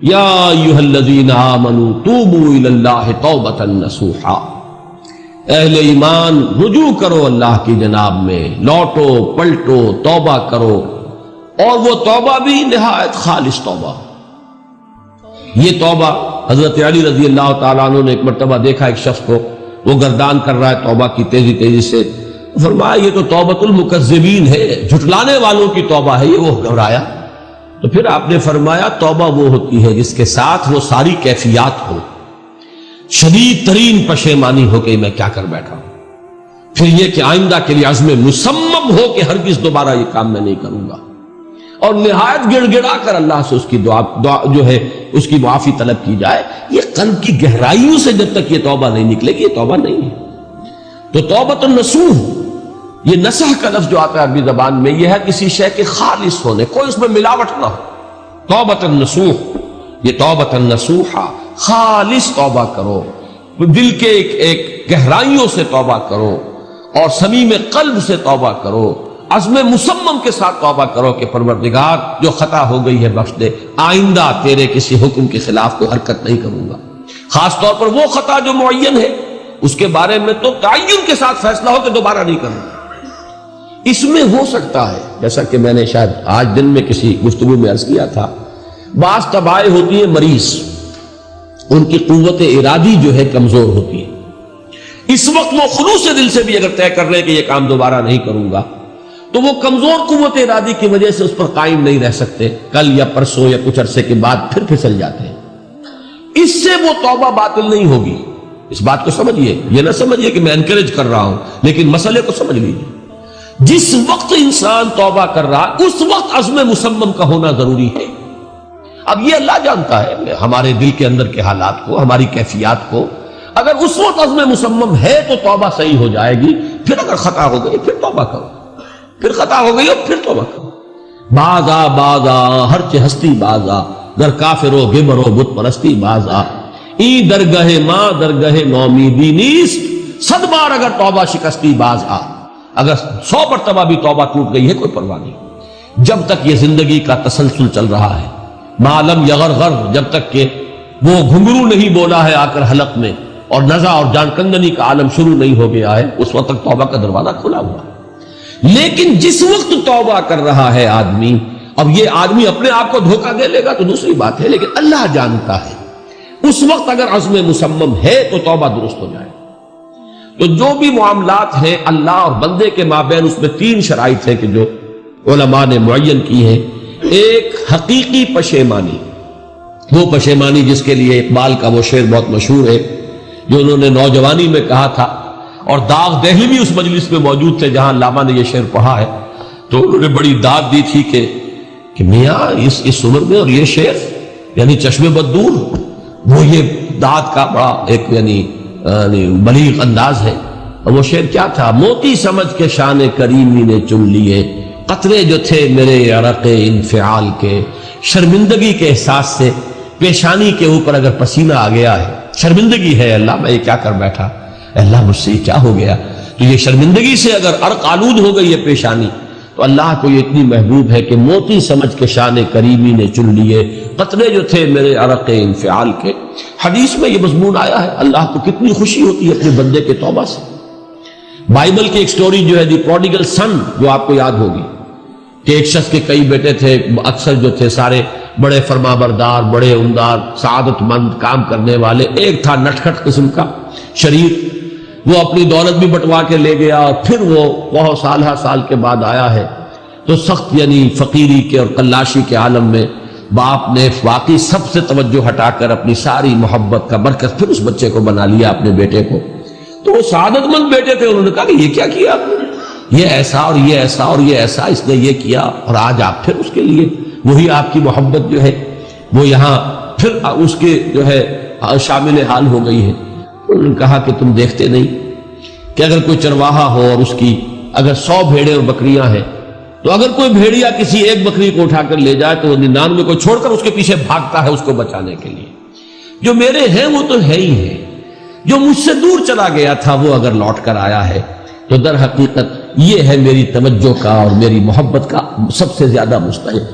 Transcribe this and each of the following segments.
یا ایھا الذین آمنوا توبوا الی اللہ توبۃ نصوحا، اہل ایمان رجوع کرو اللہ کی جناب میں، لوٹو پلٹو توبہ کرو، اور وہ توبہ بھی نہایت خالص توبہ۔ یہ توبہ حضرت علی رضی اللہ تعالیٰ عنہ نے ایک مرتبہ دیکھا ایک شخص کو، وہ گردان کر رہا ہے توبہ کی تیزی تیزی سے، فرمایا یہ تو توبۃ المکذبین ہے، جھٹلانے والوں کی توبہ ہے یہ۔ وہ گھبرایا، تو پھر آپ نے فرمایا توبہ وہ ہوتی ہے جس کے ساتھ وہ ساری کیفیات ہو، شدید ترین پشیمانی ہو کہ میں کیا کر بیٹھا ہوں، پھر یہ کہ آئندہ کے لیے عزم مصمم ہو کہ ہرگز دوبارہ یہ کام میں نہیں کروں گا، اور نہایت گڑ گڑا کر اللہ سے اس کی دعا جو ہے اس کی معافی طلب کی جائے۔ یہ قلب کی گہرائیوں سے جب تک یہ توبہ نہیں نکلے گی یہ توبہ نہیں ہے۔ تو توبۃ النصوح، یہ نصح کا لفظ جو آتا ہے عربی زبان میں، یہ ہے کسی شے کے خالص ہونے، کوئی اس میں ملاوٹ نہ ہو۔ توبۃ النصوح، یہ توبۃ النصوحہ، خالص توبہ کرو، دل کے ایک گہرائیوں سے توبہ کرو، اور صمیم قلب سے توبہ کرو، عزم مصمم کے ساتھ توبہ کرو کہ پروردگار جو خطا ہو گئی ہے بخش دے، آئندہ تیرے کسی حکم کے خلاف کوئی حرکت نہیں کروں گا، خاص طور پر وہ خطا جو معین ہے اس کے بارے میں تو تعین کے ساتھ فیصلہ ہو کہ دوبارہ نہیں کروں گا۔ اس میں ہو سکتا ہے، جیسا کہ میں نے شاید آج دن میں کسی گفتگو میں عرض کیا تھا، بعض طبائع ہوتی ہیں مریض، ان کی قوت ارادی جو ہے کمزور ہوتی ہے، اس وقت وہ خلوص دل سے بھی اگر طے کر رہے کہ یہ کام دوبارہ نہیں کروں گا، تو وہ کمزور قوت ارادی کی وجہ سے اس پر قائم نہیں رہ سکتے، کل یا پرسوں یا کچھ عرصے کے بعد پھر پھسل جاتے ہیں۔ اس سے وہ توبہ باطل نہیں ہوگی، اس بات کو سمجھیے، یہ نہ سمجھیے کہ میں انکریج کر رہا ہوں، لیکن مسئلے کو سمجھ لیجیے۔ جس وقت انسان توبہ کر رہا اس وقت عزم مصمم کا ہونا ضروری ہے۔ اب یہ اللہ جانتا ہے ہمارے دل کے اندر کے حالات کو، ہماری کیفیات کو، اگر اس وقت عزم مصمم ہے تو توبہ صحیح ہو جائے گی، پھر اگر خطا ہو گئی پھر توبہ کرو، پھر خطا ہو گئی اور پھر توبہ کرو۔ بازا ہر چہ ہستی بازا، در کافر و گبر و بت پرستی بازا، ای درگہ ماں درگہ نومیدی نیست، صد بار اگر توبہ شکستی باز آ۔ اگر 100 مرتبہ بھی توبہ ٹوٹ گئی ہے کوئی پرواہ نہیں، جب تک یہ زندگی کا تسلسل چل رہا ہے، معلم یغرغر، جب تک کہ وہ گھنگرو نہیں بولا ہے آ کر حلق میں، اور نزع اور جان کندنی کا عالم شروع نہیں ہو گیا ہے، اس وقت تک توبہ کا دروازہ کھلا ہوا ہے۔ لیکن جس وقت توبہ کر رہا ہے آدمی، اب یہ آدمی اپنے آپ کو دھوکہ دے لے گا تو دوسری بات ہے، لیکن اللہ جانتا ہے اس وقت اگر عزم مصمم ہے تو توبہ درست ہو جائے۔ تو جو بھی معاملات ہیں اللہ اور بندے کے مابین، اس میں 3 شرائط ہیں کہ جو علماء نے معین کی ہیں۔ ایک حقیقی پشیمانی، وہ پشیمانی جس کے لیے اقبال کا وہ شعر بہت مشہور ہے جو انہوں نے نوجوانی میں کہا تھا، اور داغ دہلوی اس مجلس میں موجود تھے جہاں علامہ نے یہ شعر پڑھا ہے، تو انہوں نے بڑی داد دی تھی کہ میاں اس عمر میں اور یہ شعر یعنی چشم بددور، وہ یہ داد کا بڑا ایک یعنی بلیغ انداز ہے۔ اور وہ شعر کیا تھا؟ موتی سمجھ کے شان کریمی نے چن لیے، قطرے جو تھے میرے عرق انفعال کے، شرمندگی کے احساس سے پیشانی کے اوپر اگر پسینہ آ گیا ہے، شرمندگی ہے اللہ میں یہ کیا کر بیٹھا، اللہ مجھ سے کیا ہو گیا، تو یہ شرمندگی سے اگر عرق آلود ہو گئی ہے پیشانی، تو اللہ کو یہ اتنی محبوب ہے کہ موتی سمجھ کے شان کریمی نے چن لیے، قطرے جو تھے میرے عرق انفعال کے۔ حدیث میں یہ مضمون آیا ہے، اللہ کو کتنی خوشی ہوتی ہے اپنے بندے کے توبہ سے۔ بائبل کی ایک سٹوری جو ہے دی پروڈیگل سن، جو آپ کو یاد ہوگی کہ ایک شخص کے کئی بیٹے تھے، اکثر جو تھے سارے بڑے فرما بردار، بڑے عمدار، سعادت مند، کام کرنے والے، ایک تھا نٹکھٹ قسم کا شریر، وہ اپنی دولت بھی بٹوا کے لے گیا، اور پھر وہ بہت سال کے بعد آیا ہے تو سخت یعنی فقیری کے اور قلاشی کے عالم میں باپ نے واقعی سب سے توجہ ہٹا کر اپنی ساری محبت کا مرکز پھر اس بچے کو بنا لیا، اپنے بیٹے کو۔ تو وہ سعادت مند بیٹے تھے، انہوں نے کہا کہ یہ کیا کیا آپ نے، یہ ایسا اور یہ ایسا اور یہ ایسا، اس نے یہ کیا، اور آج آپ پھر اس کے لیے وہی آپ کی محبت جو ہے وہ یہاں پھر اس کے جو ہے شامل حال ہو گئی ہے۔ انہوں نے کہا کہ تم دیکھتے نہیں کہ اگر کوئی چرواہا ہو اور اس کی اگر 100 بھیڑیں اور بکریاں ہیں، تو اگر کوئی بھیڑیا کسی ایک بکری کو اٹھا کر لے جائے تو وہ 99 کو چھوڑ کر اس کے پیچھے بھاگتا ہے اس کو بچانے کے لیے۔ جو میرے ہیں وہ تو ہے ہی ہے، جو مجھ سے دور چلا گیا تھا وہ اگر لوٹ کر آیا ہے تو در حقیقت یہ ہے میری توجہ کا اور میری محبت کا سب سے زیادہ مستحق۔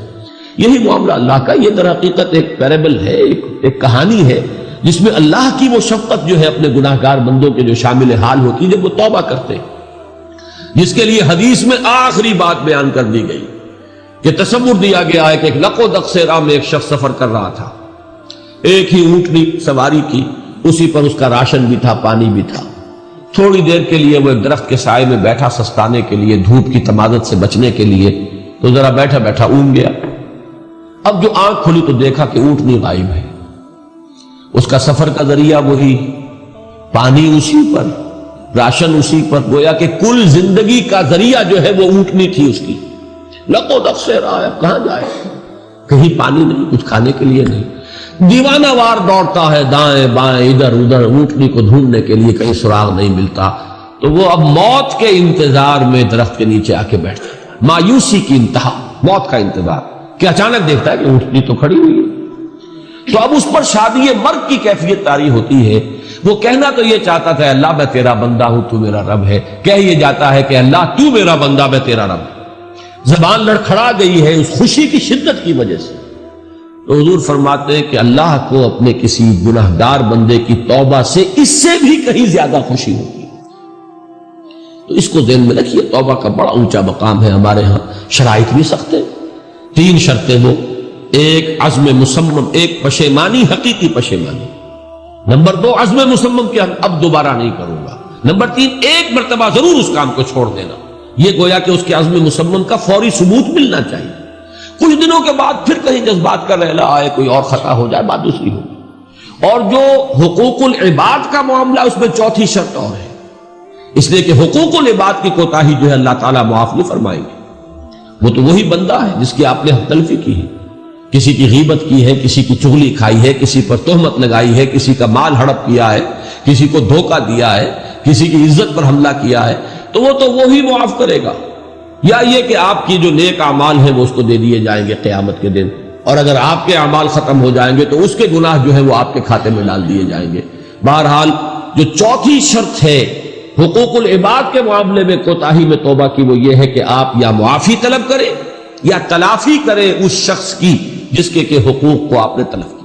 یہی معاملہ اللہ کا. یہ در حقیقت ایک پیرابل ہے، ایک کہانی ہے جس میں اللہ کی وہ شفقت جو ہے اپنے گناہگار بندوں کے جو شامل حال ہوتی ہے جب وہ توبہ کرتے ہیں، جس کے لیے حدیث میں آخری بات بیان کر دی گئی کہ تصور دیا گیا ہے کہ ایک لق و دق سے راہ میں ایک شخص سفر کر رہا تھا، ایک ہی اونٹنی سواری کی، اسی پر اس کا راشن بھی تھا، پانی بھی تھا. تھوڑی دیر کے لیے وہ ایک درخت کے سائے میں بیٹھا سستانے کے لیے، دھوپ کی تمازت سے بچنے کے لیے، تو ذرا بیٹھا بیٹھا اونگ گیا. اب جو آنکھ کھلی تو دیکھا کہ اونٹنی غائب ہے، اس کا سفر کا ذریعہ وہی، پانی اسی پر، راشن اسی پر، گویا کہ کل زندگی کا ذریعہ جو ہے وہ اونٹنی تھی اس کی. لق و دق سے رہا ہے، اب کہاں جائے؟ کہیں پانی نہیں، کچھ کھانے کے لیے نہیں. دیوانہ وار دوڑتا ہے دائیں بائیں ادھر ادھر اونٹنی کو ڈھونڈنے کے لیے، کہیں سراغ نہیں ملتا. تو وہ اب موت کے انتظار میں درخت کے نیچے آ کے بیٹھتا ہے، مایوسی کی انتہا، موت کا انتظار، کہ اچانک دیکھتا ہے کہ اونٹنی تو کھڑی ہوئی ہے. تو اب اس پر شادی مرگ کی کیفیت طاری ہوتی ہے. وہ کہنا تو یہ چاہتا تھا اللہ میں تیرا بندہ ہوں تو میرا رب ہے، کہہ یہ جاتا ہے کہ اللہ تو میرا بندہ میں تیرا رب. زبان لڑکھڑا گئی ہے اس خوشی کی شدت کی وجہ سے. تو حضور فرماتے ہیں کہ اللہ کو اپنے کسی گناہگار بندے کی توبہ سے اس سے بھی کہیں زیادہ خوشی ہوتی. تو اس کو ذہن میں رکھیے، توبہ کا بڑا اونچا مقام ہے. ہمارے ہاں شرائط بھی سخت ہے. 3 شرطیں وہ، ایک عزم مصمم، ایک پشیمانی، حقیقی پشیمانی. نمبر 2 عزم مصمم کہ اب دوبارہ نہیں کروں گا. نمبر 3 ایک مرتبہ ضرور اس کام کو چھوڑ دینا. یہ گویا کہ اس کے عزم مصمم کا فوری ثبوت ملنا چاہیے. کچھ دنوں کے بعد پھر کہیں جذبات کا رحلہ آئے، کوئی اور خطا ہو جائے، بات دوسری ہوگی. اور جو حقوق العباد کا معاملہ اس میں 4تھی شرط اور ہے، اس لیے کہ حقوق العباد کی کوتاہی جو ہے اللہ تعالیٰ معاف نہیں فرمائیں گے. وہ تو وہی بندہ ہے جس کی آپ نے حق تلفی کی ہے، کسی کی غیبت کی ہے، کسی کی چغلی کھائی ہے، کسی پر تہمت لگائی ہے، کسی کا مال ہڑپ کیا ہے، کسی کو دھوکہ دیا ہے، کسی کی عزت پر حملہ کیا ہے، تو وہ تو وہی معاف کرے گا. یا یہ کہ آپ کی جو نیک اعمال ہیں وہ اس کو دے دیے جائیں گے قیامت کے دن، اور اگر آپ کے اعمال ختم ہو جائیں گے تو اس کے گناہ جو ہے وہ آپ کے کھاتے میں ڈال دیے جائیں گے. بہرحال جو 4تھی شرط ہے حقوق العباد کے معاملے میں کوتاہی میں توبہ کی، وہ یہ ہے کہ آپ یا معافی طلب کریں یا تلافی کریں اس شخص کی جس کے حقوق کو آپ نے تلف کیا.